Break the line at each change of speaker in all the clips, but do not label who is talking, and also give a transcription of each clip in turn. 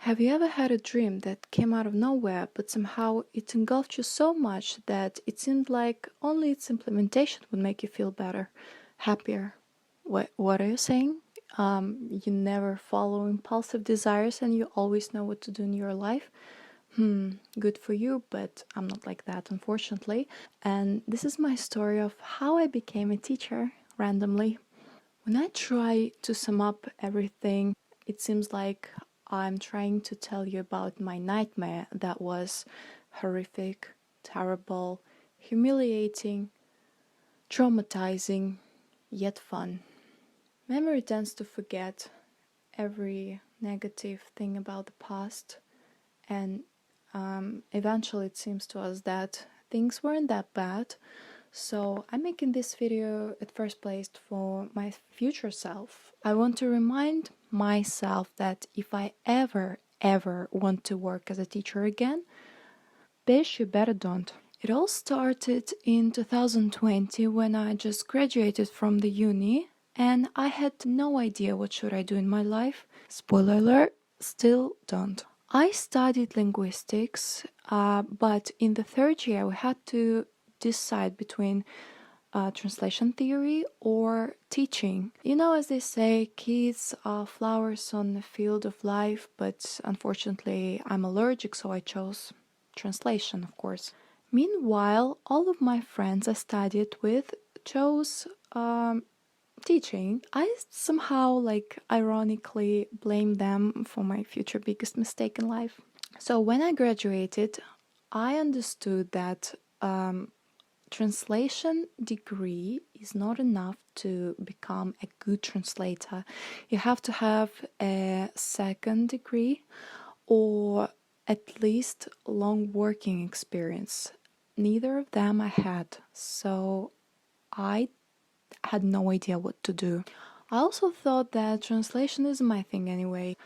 Have you ever had a dream that came out of nowhere, but somehow it engulfed you so much that it seemed like only its implementation would make you feel better, happier? What are you saying? You never follow impulsive desires and you always know what to do in your life? Good for you, but I'm not like that, unfortunately. And this is my story of how I became a teacher randomly. When I try to sum up everything, it seems like I'm trying to tell you about my nightmare that was horrific, terrible, humiliating, traumatizing, yet fun. Memory tends to forget every negative thing about the past, and eventually it seems to us that things weren't that bad. So I'm making this video at first place for my future self. I want to remind myself that if I ever want to work as a teacher again, bitch, you better don't. It all started in 2020 when I just graduated from the uni and I had no idea what should I do in my life. Spoiler alert, still don't. I studied linguistics, but in the third year we had to decide between translation theory or teaching. You know, as they say, kids are flowers on the field of life, but unfortunately I'm allergic, so I chose translation, of course. Meanwhile, all of my friends I studied with chose teaching. I somehow, like, ironically blame them for my future biggest mistake in life. So when I graduated, I understood that translation degree is not enough to become a good translator. You have to have a second degree or at least long working experience. Neither of them I had, so I had no idea what to do. I also thought that translation is my thing anyway.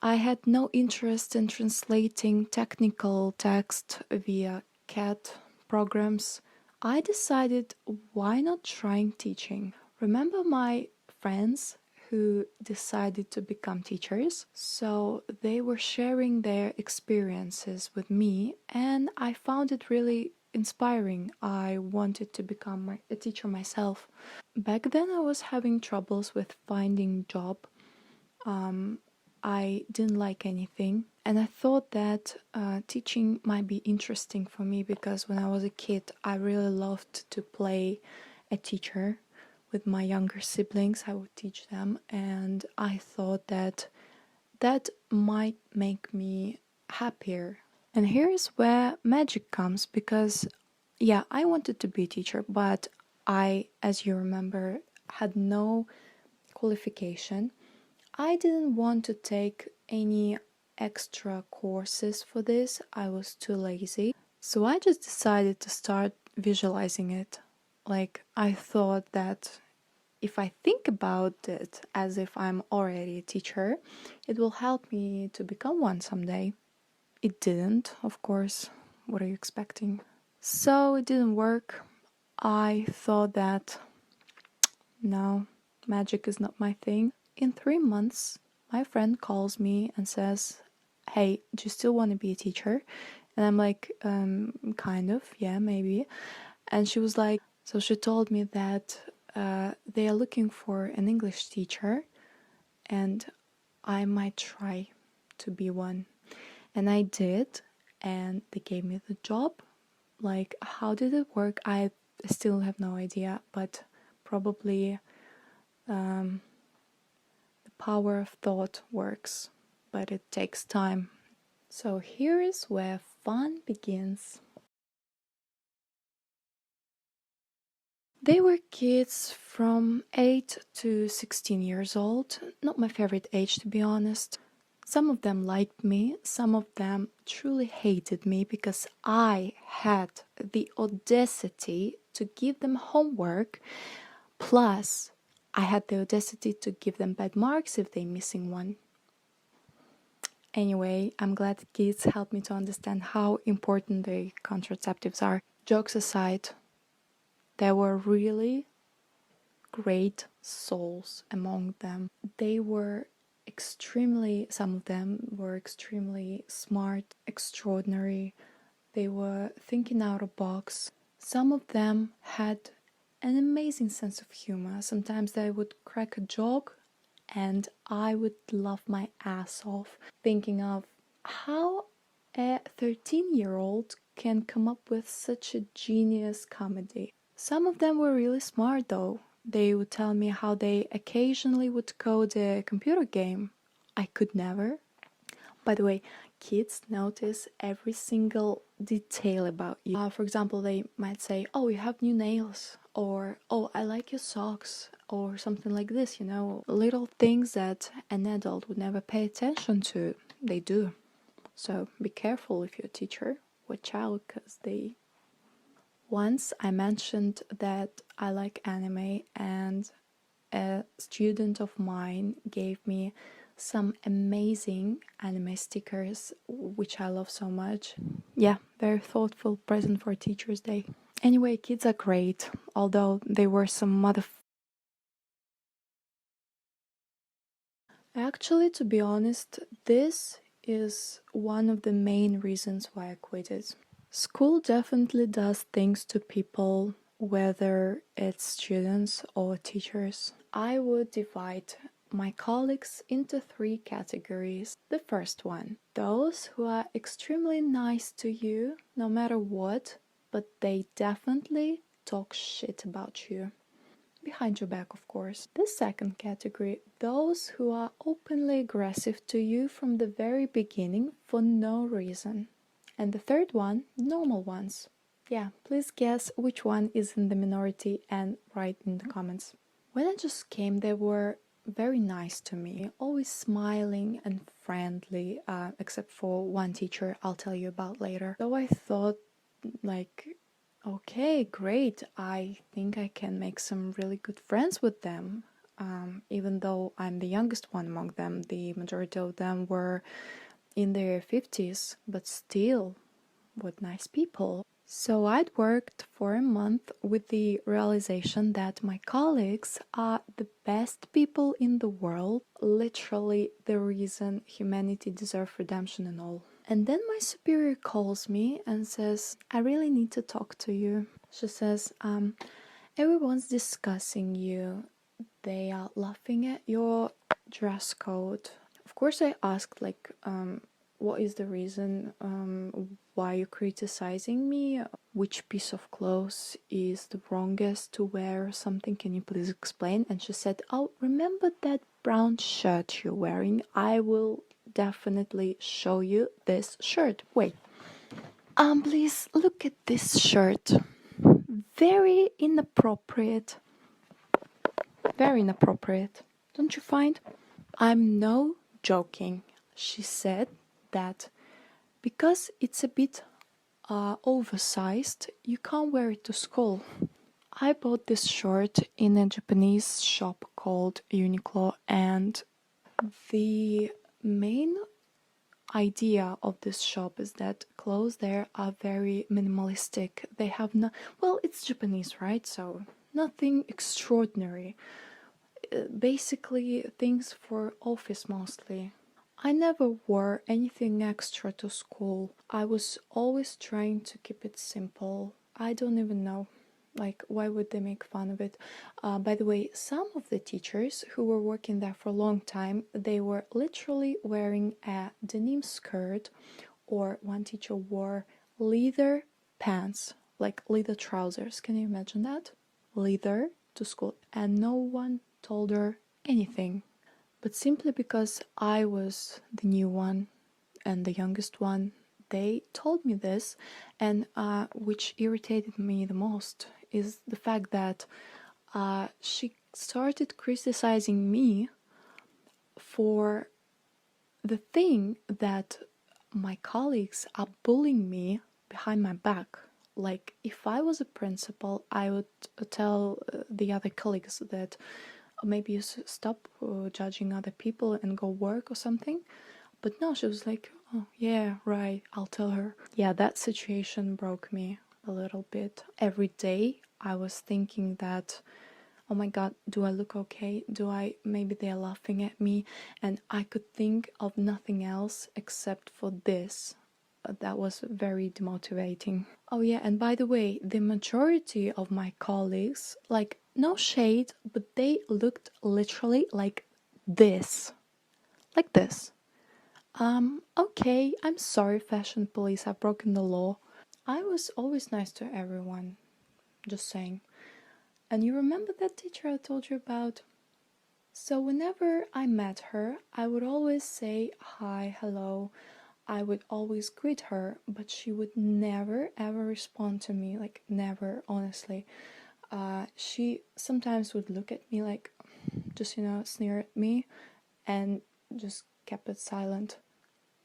I had no interest in translating technical text via CAT programs. I decided, why not trying teaching? Remember my friends who decided to become teachers? So they were sharing their experiences with me and I found it really inspiring. I wanted to become a teacher myself. Back then I was having troubles with finding job. I didn't like anything and I thought that teaching might be interesting for me because when I was a kid I really loved to play a teacher with my younger siblings. I would teach them and I thought that that might make me happier. And here is where magic comes because yeah, I wanted to be a teacher, but I, as you remember, had no qualification. I didn't want to take any extra courses for this. I was too lazy. So I just decided to start visualizing it. Like, I thought that if I think about it as if I'm already a teacher, it will help me to become one someday. It didn't, of course. What are you expecting? So it didn't work. I thought that no, magic is not my thing. In 3 months, my friend calls me and says, hey, do you still want to be a teacher? And I'm like, kind of, yeah, maybe. And she was like, so she told me that they are looking for an English teacher and I might try to be one. And I did, and they gave me the job. Like, how did it work? I still have no idea, but probably the power of thought works, but it takes time. So here is where fun begins. They were kids from 8 to 16 years old, not my favorite age to be honest. Some of them liked me, some of them truly hated me because I had the audacity to give them homework, plus I had the audacity to give them bad marks if they're missing one. Anyway, I'm glad kids helped me to understand how important the contraceptives are. Jokes aside, there were really great souls among them. They were some of them were extremely smart, extraordinary. They were thinking out of box. Some of them had an amazing sense of humor. Sometimes they would crack a joke and I would laugh my ass off thinking of how a 13-year-old can come up with such a genius comedy. Some of them were really smart though. They would tell me how they occasionally would code a computer game. I could never. By the way, kids notice every single detail about you. For example, they might say, "Oh, you have new nails," or "Oh, I like your socks," or something like this, you know. Little things that an adult would never pay attention to, they do. So be careful if you're a teacher. Watch out, because they... Once I mentioned that I like anime, and a student of mine gave me some amazing anime stickers, which I love so much. Yeah, very thoughtful present for Teachers' Day. Anyway, kids are great, although they were some Actually, to be honest, this is one of the main reasons why I quit it. School definitely does things to people, whether it's students or teachers. I would divide my colleagues into 3 categories. The first one, those who are extremely nice to you no matter what, but they definitely talk shit about you. Behind your back, of course. The second category, those who are openly aggressive to you from the very beginning for no reason. And the third one, normal ones. Yeah, please guess which one is in the minority and write in the comments. When I just came, they were very nice to me, always smiling and friendly, except for one teacher I'll tell you about later. So I thought, like, okay, great, I think I can make some really good friends with them. Even though I'm the youngest one among them, the majority of them were in their 50s, but still, what nice people. So I'd worked for a month with the realization that my colleagues are the best people in the world, literally the reason humanity deserves redemption and all. And then my superior calls me and says, "I really need to talk to you." She says, "Everyone's discussing you. They are laughing at your dress code." Of course, I asked, like, what is the reason why you're criticizing me? Which piece of clothes is the wrongest to wear or something? Can you please explain? And she said, "Oh, remember that brown shirt you're wearing? I will definitely show you this shirt. Wait. Please look at this shirt. Very inappropriate. Very inappropriate. Don't you find?" I'm no joking. She said that because it's a bit oversized, you can't wear it to school. I bought this shirt in a Japanese shop called Uniqlo, and the main idea of this shop is that clothes there are very minimalistic. They have no... Well, it's Japanese, right? So nothing extraordinary. Basically things for office mostly. I never wore anything extra to school. I was always trying to keep it simple. I don't even know, like, why would they make fun of it? By the way, some of the teachers who were working there for a long time, they were literally wearing a denim skirt, or one teacher wore leather pants, like leather trousers. Can you imagine that? Leather to school, and no one told her anything. But simply because I was the new one and the youngest one, they told me this, and which irritated me the most is the fact that she started criticizing me for the thing that my colleagues are bullying me behind my back. Like, if I was a principal, I would tell the other colleagues that maybe you stop judging other people and go work or something. But no, she was like, "Oh, yeah, right, I'll tell her." Yeah, that situation broke me a little bit. Every day I was thinking that oh my god, do I look okay? Maybe they're laughing at me? And I could think of nothing else except for this. That was very demotivating. Oh yeah, and by the way, the majority of my colleagues, like, no shade, but they looked literally like this. Like this. Okay, I'm sorry, fashion police, I've broken the law. I was always nice to everyone, just saying. And you remember that teacher I told you about? So whenever I met her, I would always say hi, hello. I would always greet her, but she would never ever respond to me, like never, honestly. She sometimes would look at me like, just, sneer at me and just kept it silent.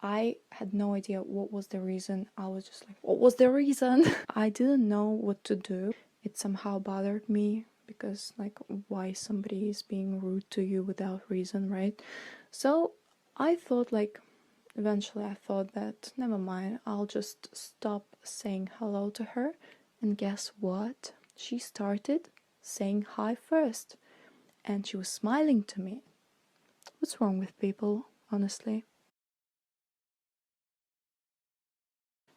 I had no idea what was the reason. I was just like, what was the reason? I didn't know what to do. It somehow bothered me because, like, why somebody is being rude to you without reason, right? So I thought, like, eventually I thought that, never mind, I'll just stop saying hello to her. And guess what? She started saying hi first. And she was smiling to me. What's wrong with people, honestly?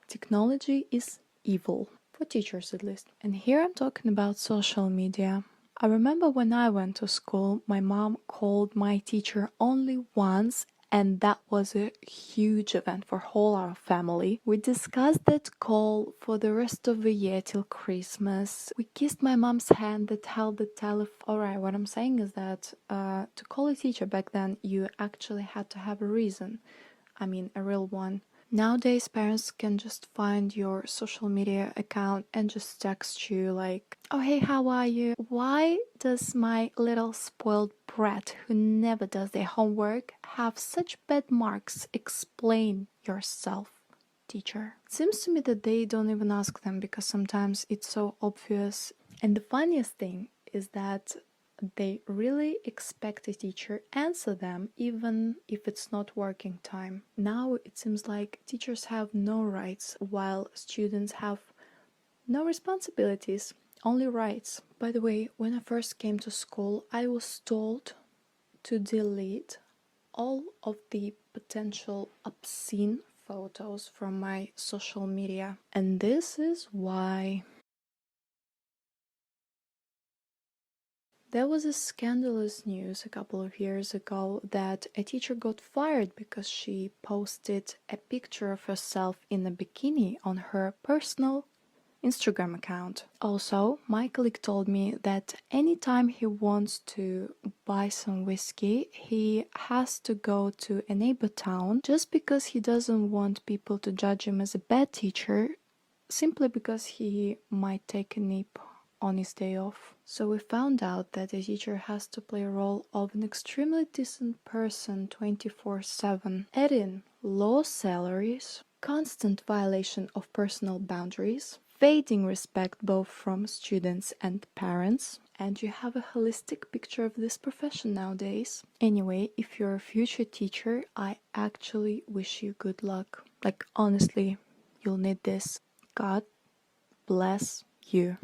Technology is evil, for teachers at least. And here I'm talking about social media. I remember when I went to school, my mom called my teacher only once, and that was a huge event for whole our family. We discussed that call for the rest of the year till Christmas. We kissed my mom's hand that held the telephone. Alright, what I'm saying is that to call a teacher back then, you actually had to have a reason. I mean, a real one. Nowadays, parents can just find your social media account and just text you like, oh hey, how are you? Why does my little spoiled brat who never does their homework have such bad marks? Explain yourself, teacher. It seems to me that they don't even ask them because sometimes it's so obvious. And the funniest thing is that they really expect a teacher answer them even if it's not working time. Now it seems like teachers have no rights while students have no responsibilities, only rights. By the way, when I first came to school, I was told to delete all of the potential obscene photos from my social media. And this is why. There was a scandalous news a couple of years ago that a teacher got fired because she posted a picture of herself in a bikini on her personal Instagram account. Also, my colleague told me that anytime he wants to buy some whiskey, he has to go to a neighbor town just because he doesn't want people to judge him as a bad teacher, simply because he might take a nip on his day off. So we found out that a teacher has to play a role of an extremely decent person 24/7. Add in low salaries, constant violation of personal boundaries, fading respect both from students and parents, and you have a holistic picture of this profession nowadays. Anyway, if you're a future teacher, I actually wish you good luck. Like, honestly, you'll need this. God bless you.